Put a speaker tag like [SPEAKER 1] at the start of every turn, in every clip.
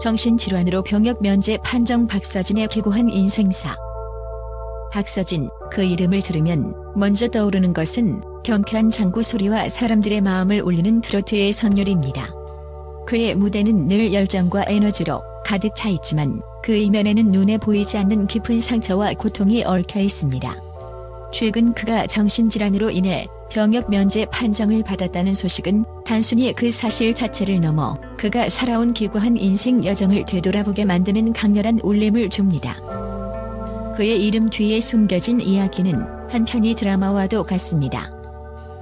[SPEAKER 1] 정신질환으로 병역 면제 판정 박서진의 기고한 인생사. 박서진, 그 이름을 들으면 먼저 떠오르는 것은 경쾌한 장구 소리와 사람들의 마음을 울리는 트로트의 선율입니다. 그의 무대는 늘 열정과 에너지로 가득 차 있지만 그 이면에는 눈에 보이지 않는 깊은 상처와 고통이 얽혀 있습니다. 최근 그가 정신질환으로 인해 병역 면제 판정을 받았다는 소식은 단순히 그 사실 자체를 넘어 그가 살아온 기구한 인생 여정을 되돌아보게 만드는 강렬한 울림을 줍니다. 그의 이름 뒤에 숨겨진 이야기는 한편의 드라마와도 같습니다.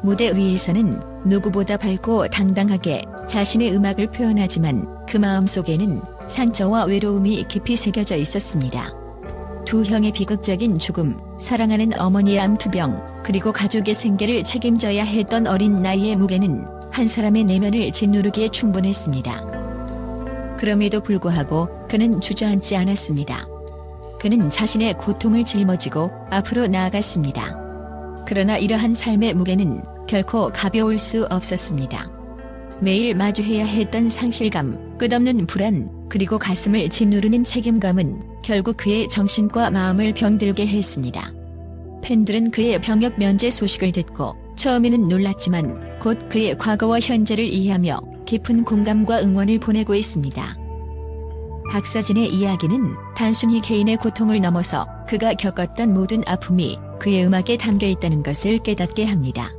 [SPEAKER 1] 무대 위에서는 누구보다 밝고 당당하게 자신의 음악을 표현하지만 그 마음속에는 상처와 외로움이 깊이 새겨져 있었습니다. 두 형의 비극적인 죽음, 사랑하는 어머니의 암투병, 그리고 가족의 생계를 책임져야 했던 어린 나이의 무게는 한 사람의 내면을 짓누르기에 충분했습니다. 그럼에도 불구하고 그는 주저앉지 않았습니다. 그는 자신의 고통을 짊어지고 앞으로 나아갔습니다. 그러나 이러한 삶의 무게는 결코 가벼울 수 없었습니다. 매일 마주해야 했던 상실감, 끝없는 불안, 그리고 가슴을 짓누르는 책임감은 결국 그의 정신과 마음을 병들게 했습니다. 팬들은 그의 병역 면제 소식을 듣고 처음에는 놀랐지만 곧 그의 과거와 현재를 이해하며 깊은 공감과 응원을 보내고 있습니다. 박서진의 이야기는 단순히 개인의 고통을 넘어서 그가 겪었던 모든 아픔이 그의 음악에 담겨 있다는 것을 깨닫게 합니다.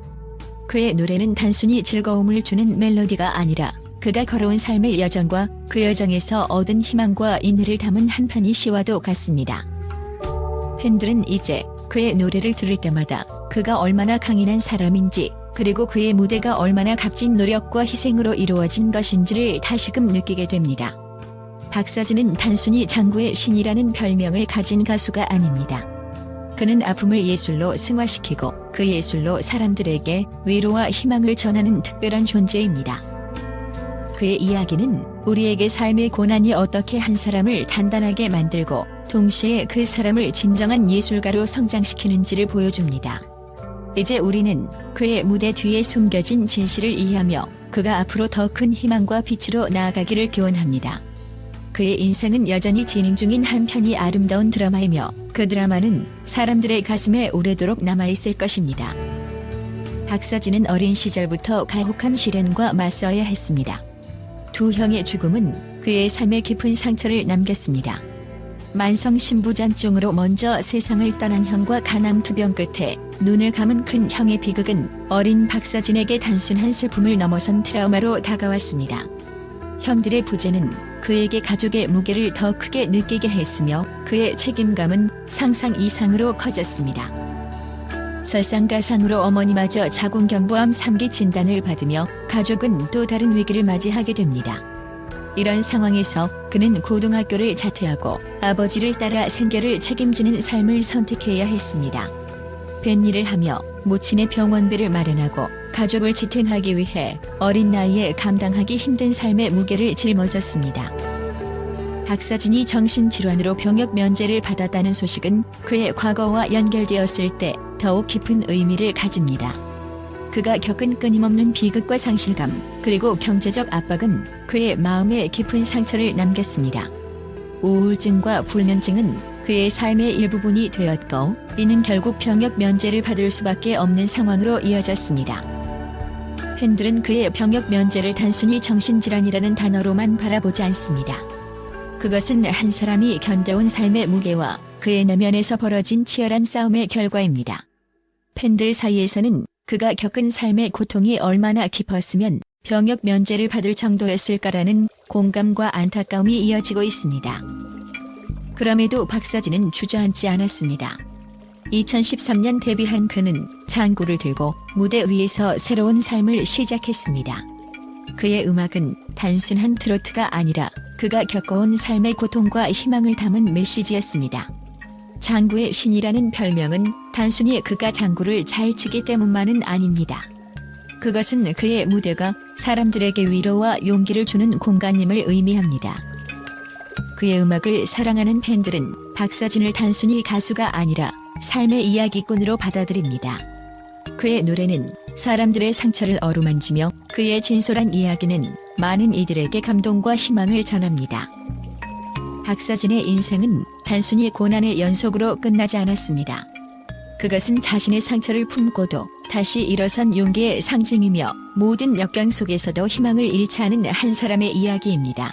[SPEAKER 1] 그의 노래는 단순히 즐거움을 주는 멜로디가 아니라 그가 걸어온 삶의 여정과 그 여정에서 얻은 희망과 인내를 담은 한 편의 시와도 같습니다. 팬들은 이제 그의 노래를 들을 때마다 그가 얼마나 강인한 사람인지, 그리고 그의 무대가 얼마나 값진 노력과 희생으로 이루어진 것인지를 다시금 느끼게 됩니다. 박서진은 단순히 장구의 신이라는 별명을 가진 가수가 아닙니다. 그는 아픔을 예술로 승화시키고 그 예술로 사람들에게 위로와 희망을 전하는 특별한 존재입니다. 그의 이야기는 우리에게 삶의 고난이 어떻게 한 사람을 단단하게 만들고 동시에 그 사람을 진정한 예술가로 성장시키는지를 보여줍니다. 이제 우리는 그의 무대 뒤에 숨겨진 진실을 이해하며 그가 앞으로 더 큰 희망과 빛으로 나아가기를 기원합니다. 그의 인생은 여전히 진행 중인 한 편의 아름다운 드라마이며 그 드라마는 사람들의 가슴에 오래도록 남아있을 것입니다. 박서진은 어린 시절부터 가혹한 시련과 맞서야 했습니다. 두 형의 죽음은 그의 삶에 깊은 상처를 남겼습니다. 만성 신부전증으로 먼저 세상을 떠난 형과 간암투병 끝에 눈을 감은 큰 형의 비극은 어린 박서진에게 단순한 슬픔을 넘어선 트라우마로 다가왔습니다. 형들의 부재는 그에게 가족의 무게를 더 크게 느끼게 했으며 그의 책임감은 상상 이상으로 커졌습니다. 설상가상으로 어머니마저 자궁경부암 3기 진단을 받으며 가족은 또 다른 위기를 맞이하게 됩니다. 이런 상황에서 그는 고등학교를 자퇴하고 아버지를 따라 생계를 책임지는 삶을 선택해야 했습니다. 뱃일을 하며 모친의 병원비를 마련하고 가족을 지탱하기 위해 어린 나이에 감당하기 힘든 삶의 무게를 짊어졌습니다. 박서진이 정신질환으로 병역 면제를 받았다는 소식은 그의 과거와 연결되었을 때 더욱 깊은 의미를 가집니다. 그가 겪은 끊임없는 비극과 상실감, 그리고 경제적 압박은 그의 마음에 깊은 상처를 남겼습니다. 우울증과 불면증은 그의 삶의 일부분이 되었고, 이는 결국 병역 면제를 받을 수밖에 없는 상황으로 이어졌습니다. 팬들은 그의 병역 면제를 단순히 정신질환이라는 단어로만 바라보지 않습니다. 그것은 한 사람이 견뎌온 삶의 무게와 그의 내면에서 벌어진 치열한 싸움의 결과입니다. 팬들 사이에서는 그가 겪은 삶의 고통이 얼마나 깊었으면 병역 면제를 받을 정도였을까라는 공감과 안타까움이 이어지고 있습니다. 그럼에도 박서진은 주저앉지 않았습니다. 2013년 데뷔한 그는 장구를 들고 무대 위에서 새로운 삶을 시작했습니다. 그의 음악은 단순한 트로트가 아니라 그가 겪어온 삶의 고통과 희망을 담은 메시지였습니다. 장구의 신이라는 별명은 단순히 그가 장구를 잘 치기 때문만은 아닙니다. 그것은 그의 무대가 사람들에게 위로와 용기를 주는 공간임을 의미합니다. 그의 음악을 사랑하는 팬들은 박서진을 단순히 가수가 아니라 삶의 이야기꾼으로 받아들입니다. 그의 노래는 사람들의 상처를 어루만지며 그의 진솔한 이야기는 많은 이들에게 감동과 희망을 전합니다. 박서진의 인생은 단순히 고난의 연속으로 끝나지 않았습니다. 그것은 자신의 상처를 품고도 다시 일어선 용기의 상징이며 모든 역경 속에서도 희망을 잃지 않은 한 사람의 이야기입니다.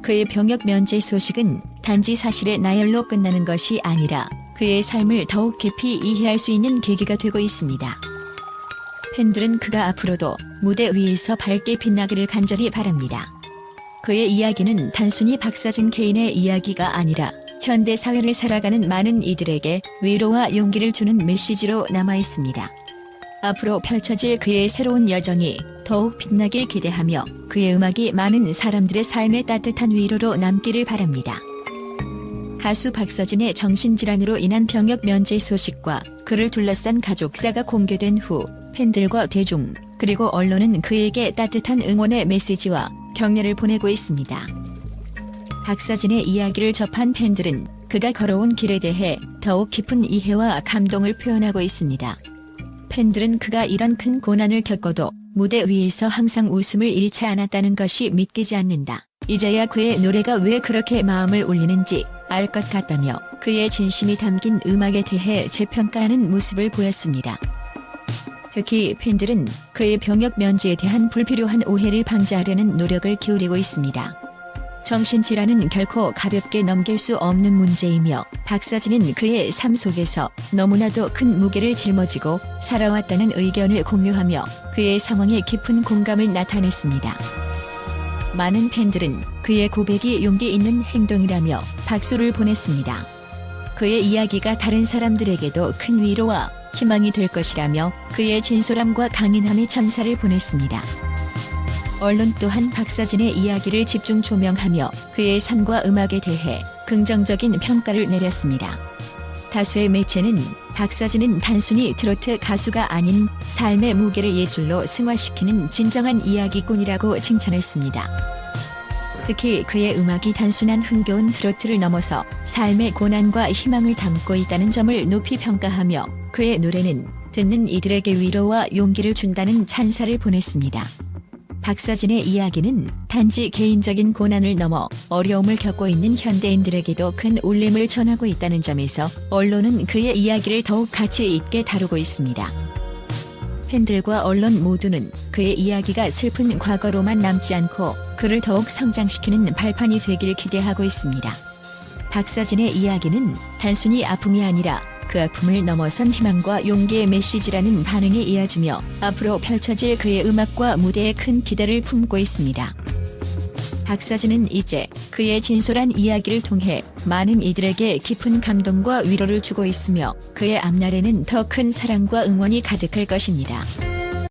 [SPEAKER 1] 그의 병역 면제 소식은 단지 사실의 나열로 끝나는 것이 아니라 그의 삶을 더욱 깊이 이해할 수 있는 계기가 되고 있습니다. 팬들은 그가 앞으로도 무대 위에서 밝게 빛나기를 간절히 바랍니다. 그의 이야기는 단순히 박서진 개인의 이야기가 아니라 현대 사회를 살아가는 많은 이들에게 위로와 용기를 주는 메시지로 남아 있습니다. 앞으로 펼쳐질 그의 새로운 여정이 더욱 빛나길 기대하며 그의 음악이 많은 사람들의 삶에 따뜻한 위로로 남기를 바랍니다. 가수 박서진의 정신질환으로 인한 병역 면제 소식과 그를 둘러싼 가족사가 공개된 후 팬들과 대중 그리고 언론은 그에게 따뜻한 응원의 메시지와 격려를 보내고 있습니다. 박서진의 이야기를 접한 팬들은 그가 걸어온 길에 대해 더욱 깊은 이해와 감동을 표현하고 있습니다. 팬들은 그가 이런 큰 고난을 겪어도 무대 위에서 항상 웃음을 잃지 않았다는 것이 믿기지 않는다. 이제야 그의 노래가 왜 그렇게 마음을 울리는지 알 것 같다며 그의 진심이 담긴 음악에 대해 재평가하는 모습을 보였습니다. 특히 팬들은 그의 병역 면제에 대한 불필요한 오해를 방지하려는 노력을 기울이고 있습니다. 정신질환은 결코 가볍게 넘길 수 없는 문제이며 박서진은 그의 삶 속에서 너무나도 큰 무게를 짊어지고 살아왔다는 의견을 공유하며 그의 상황에 깊은 공감을 나타냈습니다. 많은 팬들은 그의 고백이 용기 있는 행동이라며 박수를 보냈습니다. 그의 이야기가 다른 사람들에게도 큰 위로와 희망이 될 것이라며 그의 진솔함과 강인함에 찬사를 보냈습니다. 언론 또한 박서진의 이야기를 집중 조명하며 그의 삶과 음악에 대해 긍정적인 평가를 내렸습니다. 다수의 매체는 박서진은 단순히 트로트 가수가 아닌 삶의 무게를 예술로 승화시키는 진정한 이야기꾼이라고 칭찬했습니다. 특히 그의 음악이 단순한 흥겨운 트로트를 넘어서 삶의 고난과 희망을 담고 있다는 점을 높이 평가하며 그의 노래는 듣는 이들에게 위로와 용기를 준다는 찬사를 보냈습니다. 박서진의 이야기는 단지 개인적인 고난을 넘어 어려움을 겪고 있는 현대인들에게도 큰 울림을 전하고 있다는 점에서 언론은 그의 이야기를 더욱 가치 있게 다루고 있습니다. 팬들과 언론 모두는 그의 이야기가 슬픈 과거로만 남지 않고 그를 더욱 성장시키는 발판이 되길 기대하고 있습니다. 박서진의 이야기는 단순히 아픔이 아니라 그 아픔을 넘어선 희망과 용기의 메시지라는 반응에 이어지며 앞으로 펼쳐질 그의 음악과 무대에 큰 기대를 품고 있습니다. 박서진은 이제 그의 진솔한 이야기를 통해 많은 이들에게 깊은 감동과 위로를 주고 있으며 그의 앞날에는 더 큰 사랑과 응원이 가득할 것입니다.